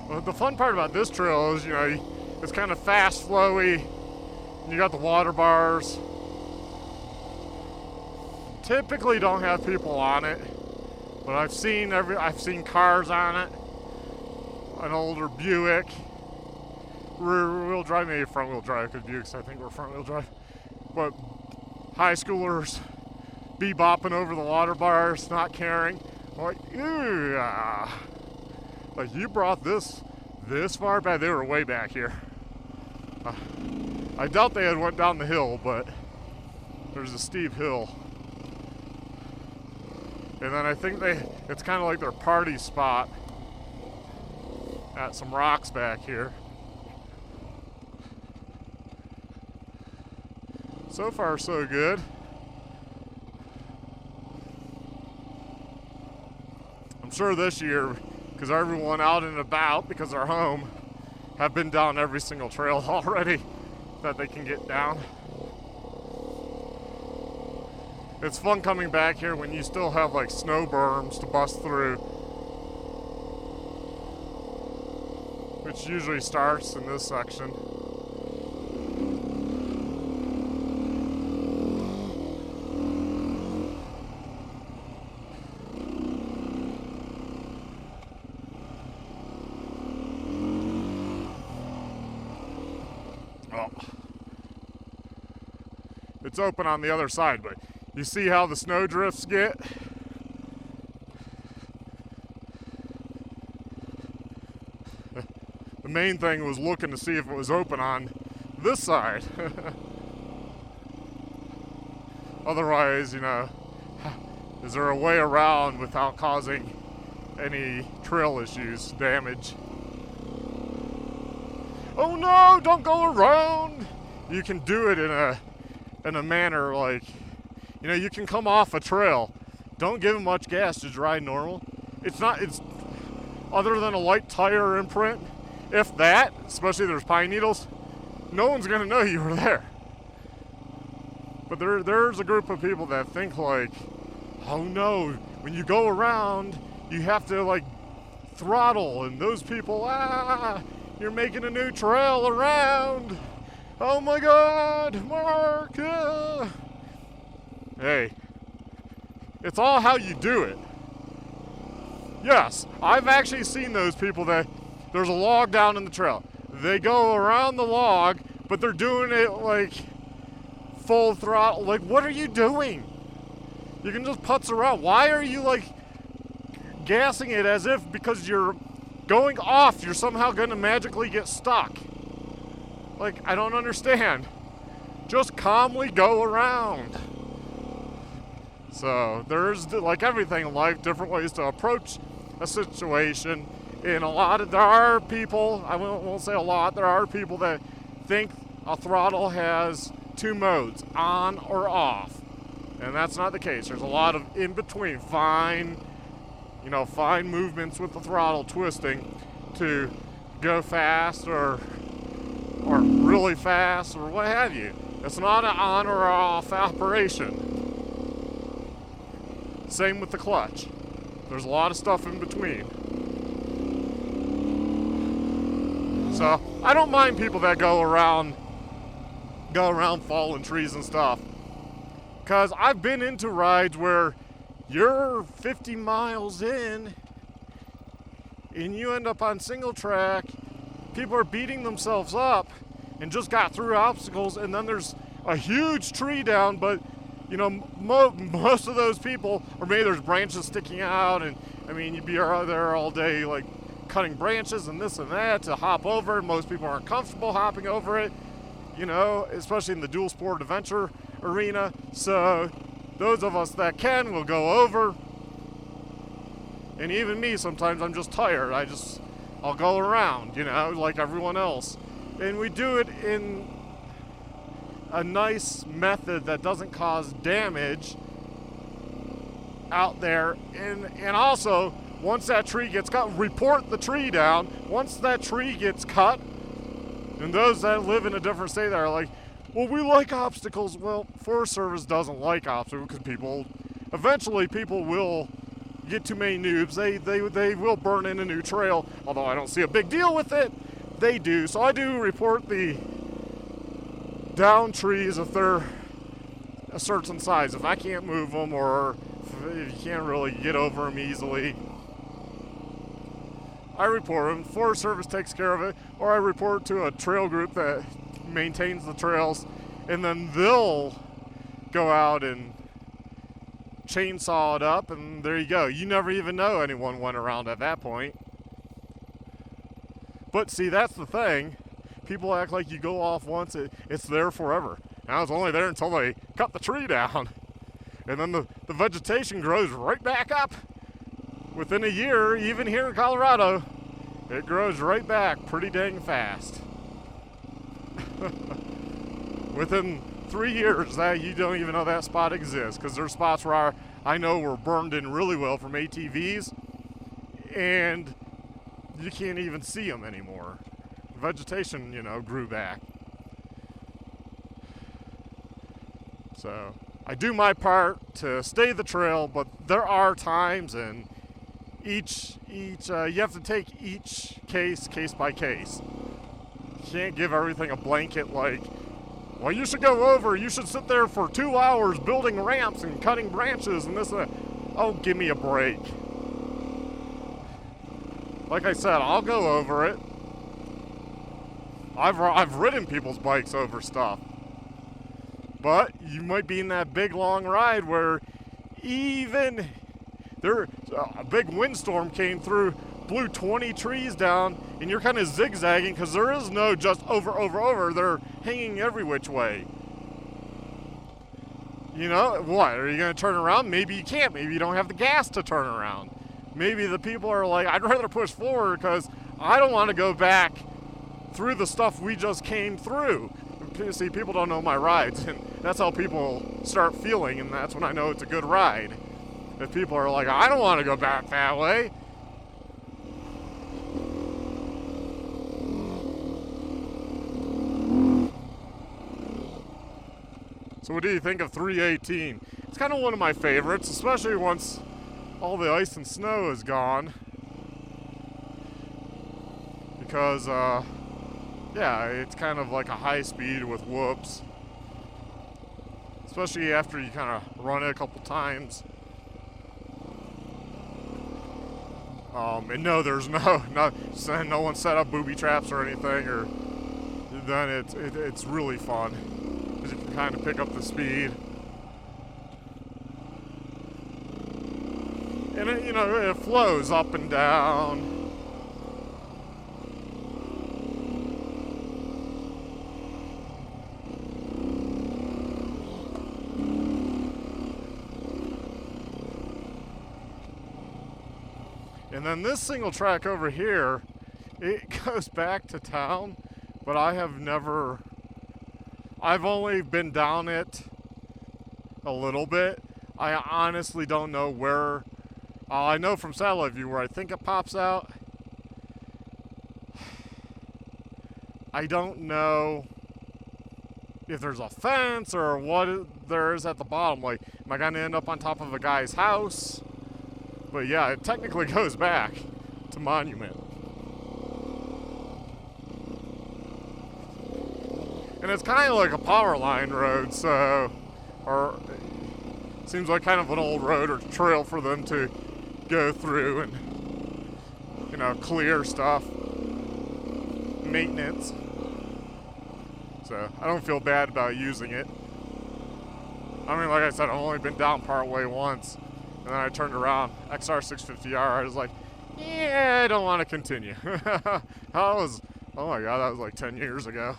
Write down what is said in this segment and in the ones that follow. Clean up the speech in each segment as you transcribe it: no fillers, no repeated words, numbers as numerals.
Well, the fun part about this trail is, it's kind of fast, flowy. You got the water bars. Typically don't have people on it, but I've seen cars on it. An older Buick, rear-wheel drive, maybe front-wheel drive, because Buicks I think were front-wheel drive. But high schoolers bebopping over the water bars, not caring. I'm like, ew, like you brought this far back. They were way back here. I doubt they had went down the hill, but there's a steep hill. And then I think it's kind of like their party spot at some rocks back here. So far, so good. I'm sure this year, because everyone out and about, because they're home, have been down every single trail already that they can get down. It's fun coming back here when you still have like snow berms to bust through, which usually starts in this section. Oh. It's open on the other side, but you see how the snow drifts get? The main thing was looking to see if it was open on this side. Otherwise, is there a way around without causing any trail issues, damage? Oh no, don't go around! You can do it in a manner like, you can come off a trail. Don't give it much gas, just ride normal. It's other than a light tire imprint, if that, especially if there's pine needles, no one's gonna know you were there. But there's a group of people that think like, oh no, when you go around, you have to like throttle, and those people, you're making a new trail around. Oh my God, Mark. Hey, it's all how you do it. Yes, I've actually seen those people that there's a log down in the trail. They go around the log, but they're doing it like full throttle. Like, what are you doing? You can just putz around. Why are you like gassing it as if because you're going off, you're somehow going to magically get stuck? Like, I don't understand. Just calmly go around. So there's, like everything in life, different ways to approach a situation. And there are people, I won't say a lot, there are people that think a throttle has two modes, on or off. And that's not the case. There's a lot of in between, fine movements with the throttle twisting to go fast or really fast or what have you. It's not an on or off operation. Same with the clutch. There's a lot of stuff in between. So I don't mind people that go around falling trees and stuff. Because I've been into rides where you're 50 miles in and you end up on single track. People are beating themselves up and just got through obstacles, and then there's a huge tree down, but most of those people, or maybe there's branches sticking out, and I mean, you'd be there all day like cutting branches and this and that to hop over. Most people aren't comfortable hopping over it, especially in the dual sport adventure arena. So those of us that can will go over. And even me, sometimes I'm just tired. I'll go around, like everyone else. And we do it in a nice method that doesn't cause damage out there. And also, once that tree gets cut, report the tree down. Once that tree gets cut, and those that live in a different state that are like, well, we like obstacles. Well, Forest Service doesn't like obstacles because eventually people will get too many noobs, they will burn in a new trail. Although I don't see a big deal with it, they do. So I do report the down trees if they're a certain size. If I can't move them, or if you can't really get over them easily, I report them. Forest Service takes care of it, or I report to a trail group that maintains the trails, and then they'll go out and chainsaw it up, and there you go. You never even know anyone went around at that point. But see, that's the thing. People act like you go off once, it's there forever. Now it's only there until they cut the tree down. And then the vegetation grows right back up. Within a year, even here in Colorado, it grows right back pretty dang fast. Within 3 years, that you don't even know that spot exists, because there's spots where I know were burned in really well from ATVs, and you can't even see them anymore. Vegetation, grew back. So I do my part to stay the trail, but there are times, and you have to take each case by case. You can't give everything a blanket like, well, you should go over, you should sit there for 2 hours building ramps and cutting branches and this and that. Oh, give me a break. Like I said, I'll go over it. I've ridden people's bikes over stuff. But you might be in that big long ride where even a big windstorm came through, blew 20 trees down, and you're kind of zigzagging because there is no just over. They're hanging every which way. What? Are you going to turn around? Maybe you can't. Maybe you don't have the gas to turn around. Maybe the people are like, I'd rather push forward because I don't want to go back through the stuff we just came through. See, people don't know my rides, and that's how people start feeling, and that's when I know it's a good ride. If people are like, I don't want to go back that way. So what do you think of 318? It's kind of one of my favorites, especially once all the ice and snow is gone. Because, yeah, it's kind of like a high speed with whoops. Especially after you kind of run it a couple times. And no, there's no one set up booby traps or anything, or then it's really fun because you can kind of pick up the speed, and it flows up and down. And then this single track over here, it goes back to town, but I've only been down it a little bit. I honestly don't know where. I know from satellite view where I think it pops out. I don't know if there's a fence or what there is at the bottom. Like, am I going to end up on top of a guy's house? But yeah, it technically goes back to Monument. And it's kind of like a power line road, so, or it seems like kind of an old road or trail for them to go through and, clear stuff, maintenance. So I don't feel bad about using it. I mean, like I said, I've only been down part way once. And then I turned around, XR650R, I was like, yeah, I don't want to continue. Oh my God, that was like 10 years ago.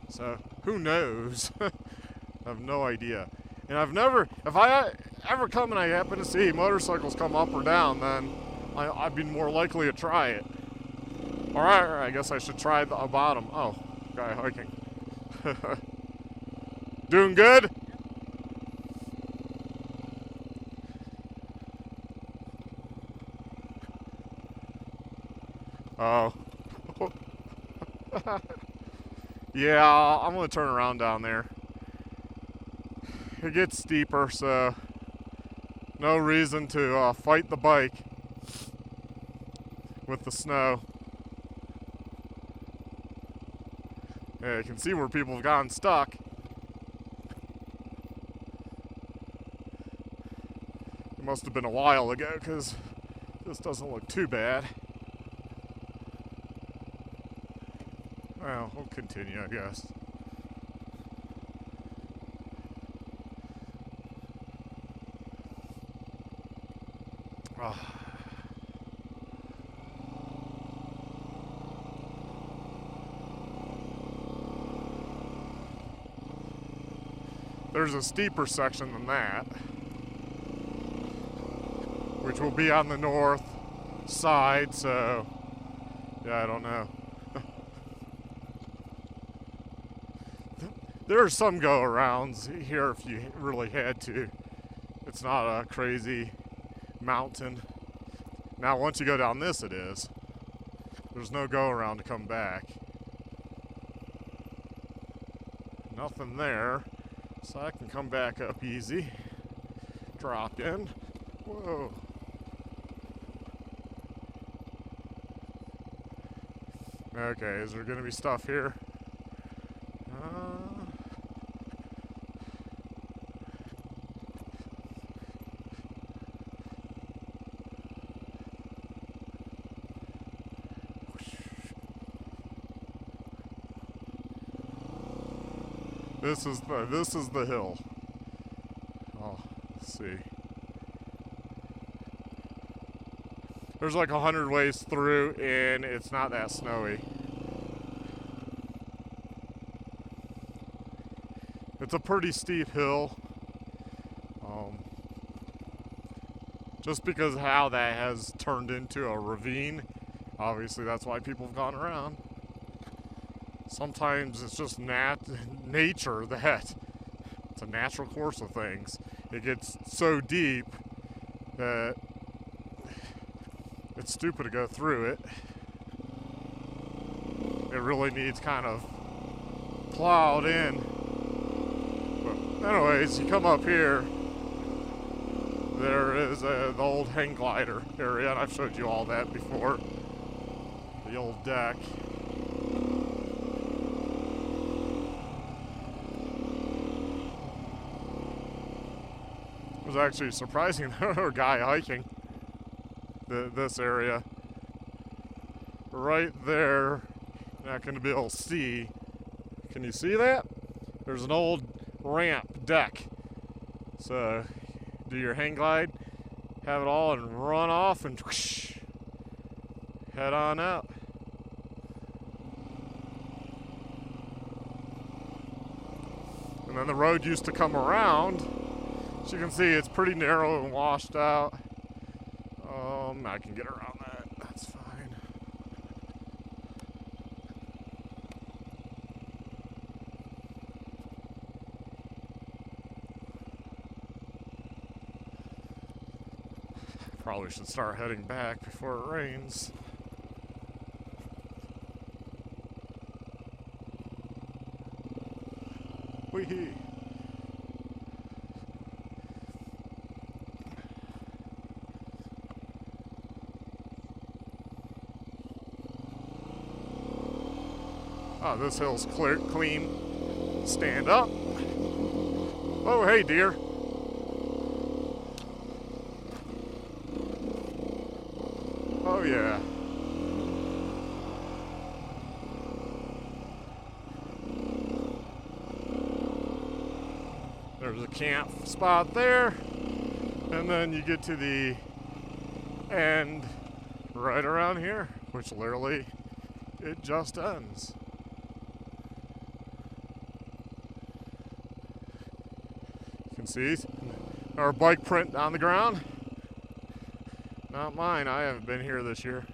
So, who knows? I have no idea. And if I ever come and I happen to see motorcycles come up or down, then I'd be more likely to try it. Or I guess I should try the bottom. Oh, guy hiking. Doing good? Oh. Yeah, I'm going to turn around down there. It gets steeper, so no reason to fight the bike with the snow. Yeah, you can see where people have gotten stuck. It must have been a while ago because this doesn't look too bad. Well, we'll continue, I guess. There's a steeper section than that, which will be on the north side, so yeah, I don't know. There are some go-arounds here if you really had to. It's not a crazy mountain. Now, once you go down this, it is. There's no go-around to come back. Nothing there. So I can come back up easy. Drop in. Whoa. Okay, is there going to be stuff here? This is the hill. Oh, let's see. There's like 100 ways through, and it's not that snowy. It's a pretty steep hill. Just because of how that has turned into a ravine. Obviously, that's why people have gone around. Sometimes it's just nature that it's a natural course of things. It gets so deep that it's stupid to go through it. It really needs kind of plowed in. But anyways, you come up here, there is the old hang glider area, and I've showed you all that before. The old deck. It was actually surprising there was a guy hiking this area. Right there, not going to be able to see. Can you see that? There's an old ramp deck. So do your hang glide, have it all, and run off and whoosh, head on out. And then the road used to come around. As you can see, it's pretty narrow and washed out. I can get around that. That's fine. Probably should start heading back before it rains. Wee-hee. Oh, this hill's clear, clean. Stand up. Oh, hey, deer. Oh, yeah. There's a camp spot there. And then you get to the end right around here, which literally, it just ends. See our bike print on the ground. Not mine. I haven't been here this year.